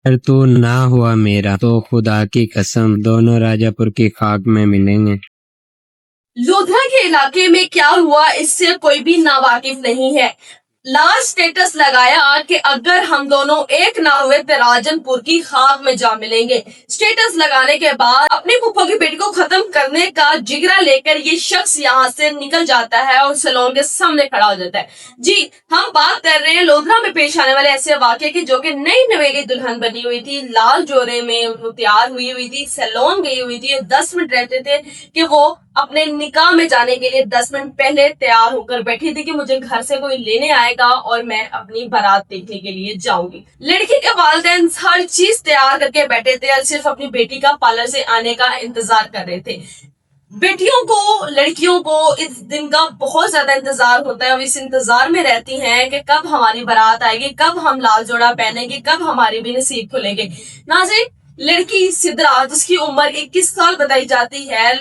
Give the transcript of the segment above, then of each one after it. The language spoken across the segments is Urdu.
اگر تو نہ ہوا میرا تو خدا کی قسم دونوں راجہ پور کی خاک میں ملیں گے۔ لودھا کے علاقے میں کیا ہوا اس سے کوئی بھی ناواقف نہیں ہے۔ لال سٹیٹس لگایا کہ اگر ہم دونوں ایک نہ ہوئے تو راجن پور کی خاک میں جا ملیں گے۔ سٹیٹس لگانے کے بعد اپنی پھپھو کی بیٹی کو ختم کرنے کا جگرا لے کر یہ شخص یہاں سے نکل جاتا ہے اور سیلون کے سامنے کھڑا ہو جاتا ہے۔ جی ہم بات کر رہے ہیں لودھا میں پیش آنے والے ایسے واقعے کی جو کہ نئی نویلی دلہن بنی ہوئی تھی، لال جورے میں وہ تیار ہوئی تھی، سیلون گئی ہوئی تھی، 10 منٹ رہتے تھے کہ وہ اپنے نکاح میں جانے کے لیے 10 منٹ پہلے تیار ہو کر بیٹھی تھی کہ مجھے گھر سے کوئی لینے آئے گا اور میں اپنی بارات دیکھنے کے لیے جاؤں گی۔ لڑکی کے والدین ہر چیز تیار کر کے بیٹھے تھے اور صرف اپنی بیٹی کا پارلر سے آنے کا انتظار کر رہے تھے۔ بیٹیوں کو، لڑکیوں کو اس دن کا بہت زیادہ انتظار ہوتا ہے اور اس انتظار میں رہتی ہیں کہ کب ہماری بارات آئے گی، کب ہم لال جوڑا پہنیں گے، کب ہماری بھی نصیب کھلیں گے۔ ناظرین، لڑکی سدرا جس کی عمر 21 سال بتائی جاتی ہے،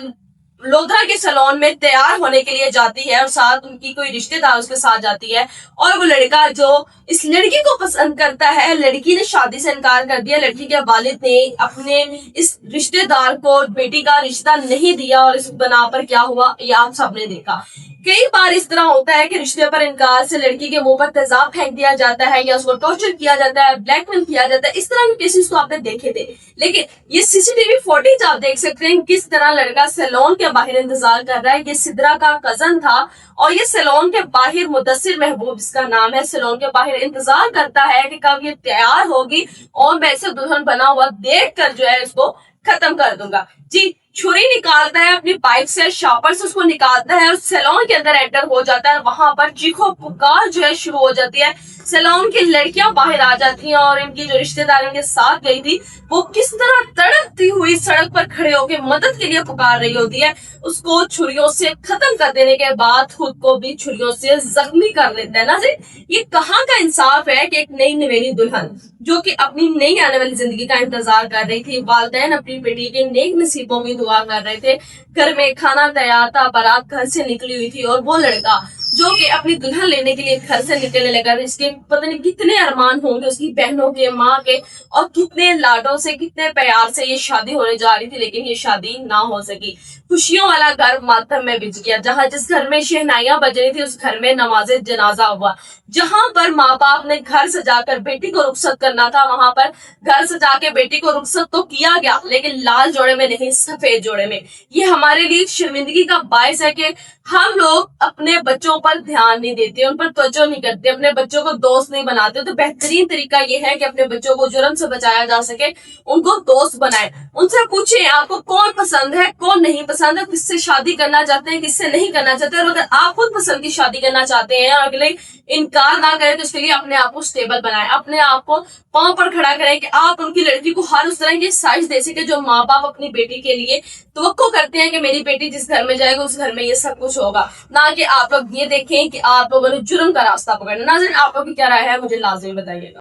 لودھا کے سیلون میں تیار ہونے کے لیے جاتی ہے اور ساتھ ان کی کوئی رشتہ دار اس کے ساتھ جاتی ہے اور وہ لڑکا جو اس لڑکی کو پسند کرتا ہے، لڑکی نے شادی سے انکار کر دیا، لڑکی کے والد نے اپنے اس رشتہ دار کو بیٹی کا رشتہ نہیں دیا اور اس بنا پر کیا ہوا یہ آپ سب نے دیکھا۔ کئی بار اس طرح ہوتا ہے کہ رشتے پر انکار سے لڑکی کے منہ پر تیزاب پھینک دیا جاتا ہے یا اس کو ٹارچر کیا جاتا ہے، بلیک میل کیا جاتا ہے، اس طرح کے کیسز تو آپ نے دیکھے تھے۔ لیکن یہ سی سی ٹی وی فوٹیج آپ دیکھ سکتے ہیں کس طرح لڑکا سیلون کے باہر انتظار کر رہا ہے۔ یہ سدرا کا کزن تھا اور یہ سیلون کے باہر مدثر محبوب اس کا نام ہے، سیلون کے باہر انتظار کرتا ہے کہ کب یہ تیار ہوگی اور میں اسے دلہن بنا ہوا دیکھ کر جو ہے اس کو ختم کر دوں گا۔ جی چھری نکالتا ہے اپنی پائپ سے، شاپر سے اس کو نکالتا ہے اور سیلون کے اندر انٹر ہو جاتا ہے۔ وہاں پر چیخو پکار جو ہے شروع ہو جاتی ہے، سیلون کی لڑکیاں باہر آ جاتی ہیں اور ان کی جو رشتہ دار ان کے ساتھ گئی تھی وہ کس طرح تڑپتی ہوئی سڑک پر کھڑے ہو کے مدد کے لیے پکار رہی ہوتی ہے، اس کو چھریوں سے ختم کر دینے کے بعد خود کو بھی چھریوں سے زخمی کر لیتا ہے۔ ناظرین، یہ کہاں کا انصاف ہے کہ ایک نئی نویلی دلہن جو کہ اپنی نئی آنے والی زندگی کا انتظار کر رہی تھی، والدین اپنی بیٹی کے نیک نصیبوں میں دعا کر رہے تھے، گھر میں کھانا تیار تھا، بارات گھر سے نکلی ہوئی تھی اور وہ لڑکا جو کہ اپنی دلہن لینے کے لیے گھر سے نکلنے لگا، اس کے پتہ نہیں کتنے ارمان ہوں گے اس کی بہنوں کے، ماں کے، اور کتنے لاڈوں سے، کتنے پیار سے یہ شادی ہونے جا رہی تھی، لیکن یہ شادی نہ ہو سکی۔ خوشیوں والا گھر ماتم میں بچ گیا، جہاں جس گھر میں شہنائیاں بج رہی تھی اس گھر میں نماز جنازہ ہوا۔ جہاں پر ماں باپ نے گھر سجا کر بیٹی کو رخصت کرنا تھا وہاں پر گھر سجا کے بیٹی کو رخصت تو کیا گیا لیکن لال جوڑے میں نہیں، سفید جوڑے میں۔ یہ ہمارے لیے شرمندگی کا باعث ہے کہ ہم لوگ اپنے بچوں پر دھیان نہیں دیتے، ان پر توجہ نہیں کرتے، اپنے بچوں کو دوست نہیں بناتے۔ تو بہترین طریقہ یہ ہے کہ اپنے بچوں کو جرم سے بچایا جا سکے ان کو دوست بنائیں، ان سے پوچھیں آپ کو کون پسند ہے، کون نہیں پسند ہے، کس سے شادی کرنا چاہتے ہیں، کس سے نہیں کرنا چاہتے، اور اگر آپ خود پسند کی شادی کرنا چاہتے ہیں اور اگلے انکار نہ کریں تو اس کے لیے اپنے آپ کو سٹیبل بنائیں، اپنے آپ کو پاؤں پر کھڑا کریں کہ آپ ان کی لڑکی کو ہر اس طرح کی سائز دے سکے جو ماں باپ اپنی بیٹی کے لیے توقع کرتے ہیں کہ میری بیٹی جس گھر میں جائے گا اس گھر میں یہ سب کچھ ہوگا، نہ کہ آپ لوگ یہ دیکھیں کہ آپ لوگوں نے جرم کا راستہ پکڑنا۔ ناظرین، آپ لوگ کی کیا رائے ہے مجھے لازمی بتائیے گا۔